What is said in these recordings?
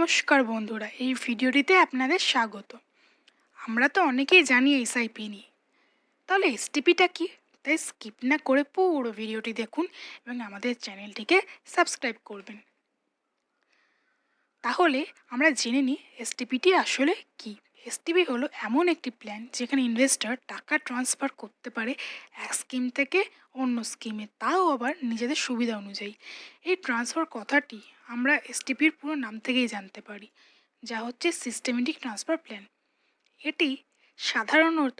নমস্কার বন্ধুরা, এই ভিডিওটিতে আপনাদের স্বাগত। আমরা তো অনেকেই জানি এসআইপি নিয়ে, তাহলে এসটিপিটা কি? তাই স্কিপ না করে পুরো ভিডিওটি দেখুন এবং আমাদের চ্যানেলটিকে সাবস্ক্রাইব করবেন। তাহলে আমরা জেনে নিই এসটিপিটি আসলে কি। এসটিপি হলো এমন একটি প্ল্যান যেখানে ইনভেস্টর টাকা ট্রান্সফার করতে পারে এক স্কিম থেকে অন্য স্কিমে, তাও আবার নিজেদের সুবিধা অনুযায়ী। এই ট্রান্সফার কথাটি আমরা এসটিপির পুরো নাম থেকেই জানতে পারি, যা হচ্ছে সিস্টেমেটিক ট্রান্সফার প্ল্যান। এটি সাধারণত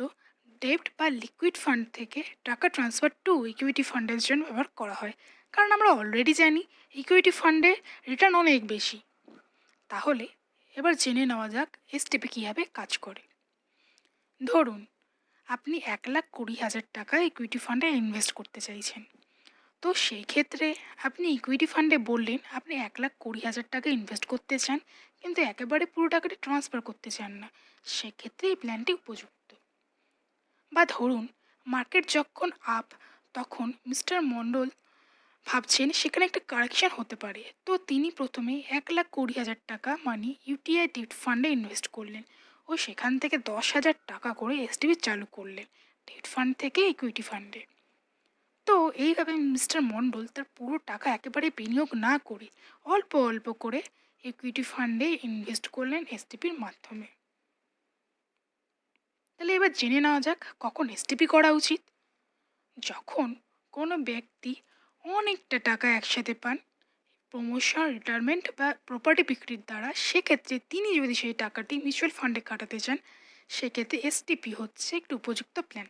ডেব্ট বা লিকুইড ফান্ড থেকে টাকা ট্রান্সফার টু ইকুইটি ফান্ডের জন্য ব্যবহার করা হয়, কারণ আমরা অলরেডি জানি ইকুইটি ফান্ডে রিটার্ন অনেক বেশি। তাহলে এবার জেনে নেওয়া যাক এসটিপি কীভাবে কাজ করে। ধরুন আপনি 1,20,000 টাকা ইকুইটি ফান্ডে ইনভেস্ট করতে চাইছেন। তো সেই ক্ষেত্রে আপনি ইকুইটি ফান্ডে বললেন আপনি 1,20,000 টাকা ইনভেস্ট করতে চান, কিন্তু একেবারে পুরো টাকাটি ট্রান্সফার করতে চান না। সেক্ষেত্রে এই প্ল্যানটি উপযুক্ত। বা ধরুন মার্কেট যখন আপ, তখন মিস্টার মণ্ডল ভাবছেন সেখানে একটা কারেকশন হতে পারে, তো তিনি প্রথমে 1,20,000 টাকা মানি ইউটিআই ডিপ্ট ফান্ডে ইনভেস্ট করলেন ও সেখান থেকে 10,000 টাকা করে এসটিপি চালু করলেন ডিপ্ট ফান্ড থেকে ইকুইটি ফান্ডে। তো এইভাবে মিস্টার মণ্ডল তার পুরো টাকা একেবারে বিনিয়োগ না করে অল্প অল্প করে ইকুইটি ফান্ডে ইনভেস্ট করলেন এসটিপির মাধ্যমে। তাহলে এবার জেনে নেওয়া যাক কখন এসটিপি করা উচিত। যখন কোনো ব্যক্তি অনেকটা টাকা একসাথে পান, প্রমোশন, রিটায়ারমেন্ট বা প্রপার্টি বিক্রির দ্বারা, সেক্ষেত্রে তিনি যদি সেই টাকাটি মিউচুয়াল ফান্ডে কাটাতে চান, সেক্ষেত্রে এসটিপি হচ্ছে একটি উপযুক্ত প্ল্যান,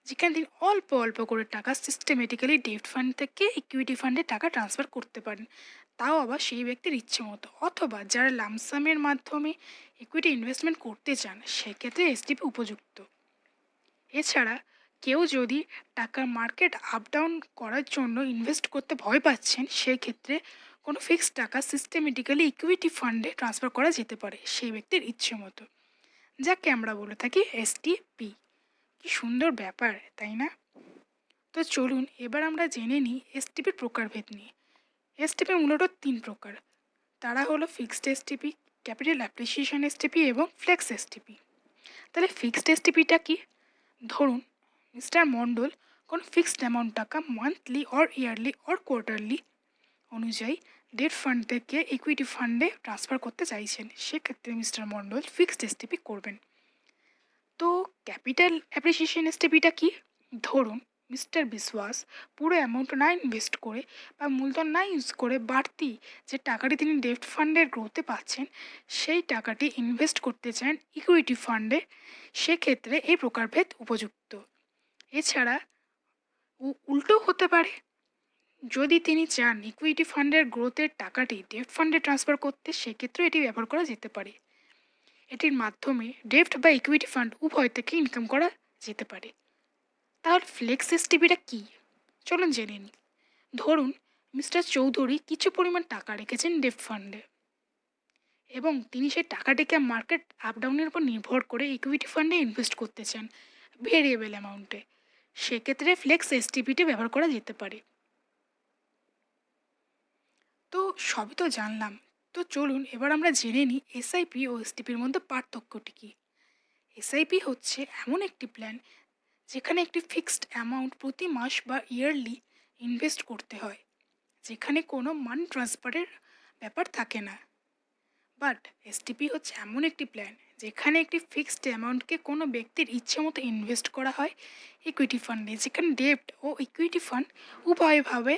যেখানে তিনি অল্প অল্প করে টাকা সিস্টেমেটিক্যালি ডেপ্ট ফান্ড থেকে ইকুইটি ফান্ডে টাকা ট্রান্সফার করতে পারেন, তাও আবার সেই ব্যক্তির ইচ্ছে মতো। অথবা যারা লামসামের মাধ্যমে ইকুইটি ইনভেস্টমেন্ট করতে চান, সেক্ষেত্রে এসটিপি উপযুক্ত। এছাড়া কেউ যদি টাকার মার্কেট আপ ডাউন করার জন্য ইনভেস্ট করতে ভয় পাচ্ছেন, সেই ক্ষেত্রে কোনো ফিক্সড টাকা সিস্টেমেটিক্যালি ইকুইটি ফান্ডে ট্রান্সফার করা যেতে পারে সেই ব্যক্তির ইচ্ছে মতো, যাকে আমরা বলে থাকি এসটিপি। কি সুন্দর ব্যাপার, তাই না? তো চলুন এবার আমরা জেনে নিই এসটিপির প্রকারভেদ নিয়ে। এসটিপি মূলত 3 প্রকার। তারা হলো fixed STP, capital appreciation STP এবং ফ্লেক্স এসটিপি। তাহলে ফিক্সড এসটিপিটা কি? ধরুন মিস্টার মণ্ডল কোনো ফিক্সড অ্যামাউন্ট টাকা monthly or yearly or quarterly অনুযায়ী ডেট ফান্ড থেকে ইকুইটি ফান্ডে ট্রান্সফার করতে চাইছেন, সেক্ষেত্রে মিস্টার মণ্ডল ফিক্সড এসটিপি করবেন। তো ক্যাপিটাল অ্যাপ্রিসিয়েশন এসটিপিটা কি? ধরুন মিস্টার বিশ্বাস পুরো অ্যামাউন্ট না ইনভেস্ট করে বা মূলধন না ইউজ করে বাড়তি যে টাকাটি তিনি ডেট ফান্ডের গ্রোথে পাচ্ছেন, সেই টাকাটি ইনভেস্ট করতে চান ইকুইটি ফান্ডে, সেক্ষেত্রে এই প্রকারভেদ উপযুক্ত। এছাড়া উল্টো হতে পারে, যদি তিনি চান ইকুইটি ফান্ডের গ্রোথের টাকাটি ডেট ফান্ডে ট্রান্সফার করতে, সেক্ষেত্রে এটি ব্যবহার করা যেতে পারে। এটির মাধ্যমে ডেপ্ট বা ইকুইটি ফান্ড উভয় থেকে ইনকাম করা যেতে পারে। তাহলে ফ্লেক্স এসটিপিটা কী? চলুন জেনে নিই। ধরুন মিস্টার চৌধুরী কিছু পরিমাণ টাকা রেখেছেন ডেপ্ট ফান্ডে এবং তিনি সেই টাকাটিকে মার্কেট আপ ডাউনের উপর নির্ভর করে ইকুইটি ফান্ডে ইনভেস্ট করতে চান ভেরিয়েবল অ্যামাউন্টে, সেক্ষেত্রে ফ্লেক্স এসটিপিটি ব্যবহার করা যেতে পারে। তো সবই তো জানলাম, তো চলুন এবার আমরা জেনে নিই এসআইপি ও এসটিপির মধ্যে পার্থক্যটি কী। এসআইপি হচ্ছে এমন একটি প্ল্যান যেখানে একটি ফিক্সড অ্যামাউন্ট প্রতি মাস বা ইয়ারলি ইনভেস্ট করতে হয়, যেখানে কোনো মানি ট্রান্সফারের ব্যাপার থাকে না। বাট এসটিপি হচ্ছে এমন একটি প্ল্যান যেখানে একটি ফিক্সড অ্যামাউন্টকে কোনো ব্যক্তির ইচ্ছে মতো ইনভেস্ট করা হয় ইকুইটি ফান্ডে, যেখানে ডেপ্ট ও ইকুইটি ফান্ড উভয়ভাবে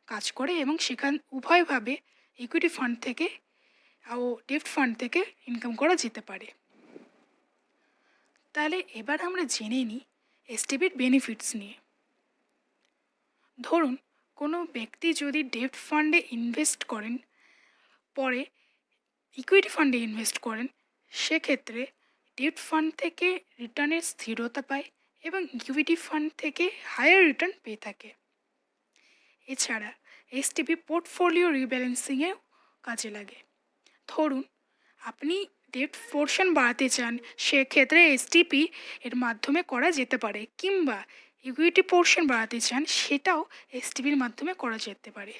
কাজ করে এবং সেখান উভয়ভাবে ইকুইটি ফান্ড থেকে ও ডেপ্ট ফান্ড থেকে ইনকাম করা যেতে পারে। তাহলে এবার আমরা জেনে নিই এসটিপির বেনিফিটস নিয়ে। ধরুন কোনো ব্যক্তি যদি ডেপ্ট ফান্ডে ইনভেস্ট করেন, পরে ইকুইটি ফান্ডে ইনভেস্ট করেন, সেক্ষেত্রে ডেপ্ট ফান্ড থেকে রিটার্নের স্থিরতা পায় এবং ইকুইটি ফান্ড থেকে হায়ার রিটার্ন পেয়ে থাকে। এছাড়া এসটিপি পোর্টফোলিও রিব্যালেন্সিংয়েও কাজে লাগে। ধরুন আপনি ডেপ্ট পোর্শন বাড়াতে চান, সেক্ষেত্রে এসটিপি এর মাধ্যমে করা যেতে পারে, কিংবা ইকুইটি পোর্শন বাড়াতে চান, সেটাও এসটিপির মাধ্যমে করা যেতে পারে,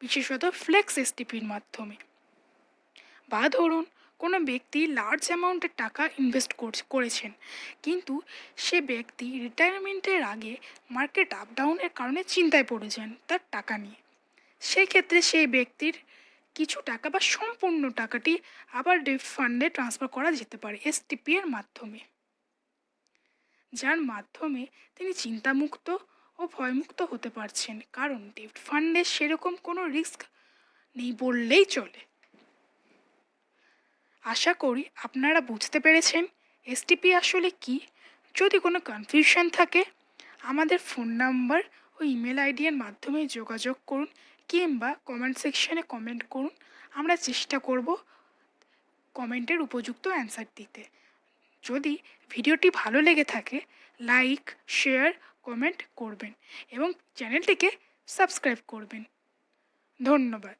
বিশেষত ফ্লেক্স এসটিপির মাধ্যমে। বা ধরুন কোনো ব্যক্তি লার্জ অ্যামাউন্টের টাকা ইনভেস্ট করেছেন, কিন্তু সে ব্যক্তি রিটায়ারমেন্টের আগে মার্কেট আপ ডাউনের কারণে চিন্তায় পড়ে যান তার টাকা নিয়ে। সেই ক্ষেত্রে সেই ব্যক্তির কিছু টাকা বা সম্পূর্ণ টাকাটি আবার ডেট ফান্ডে ট্রান্সফার করা যেতে পারে এসটিপি এর মাধ্যমে, যার মাধ্যমে তিনি চিন্তামুক্ত ও ভয়মুক্ত হতে পারছেন, কারণ ডেট ফান্ডে সেরকম কোনো রিস্ক নেই বললেই চলে। আশা করি আপনারা বুঝতে পেরেছেন এসটিপি আসলে কি। যদি কোনো কনফিউশন থাকে আমাদের ফোন নাম্বার ও ইমেল আইডি এর মাধ্যমে যোগাযোগ করুন, কিংবা কমেন্ট সেকশনে কমেন্ট করুন। আমরা চেষ্টা করব কমেন্টের উপযুক্ত অ্যান্সার দিতে। যদি ভিডিওটি ভালো লেগে থাকে লাইক, শেয়ার, কমেন্ট করবেন এবং চ্যানেলটিকে সাবস্ক্রাইব করবেন। ধন্যবাদ।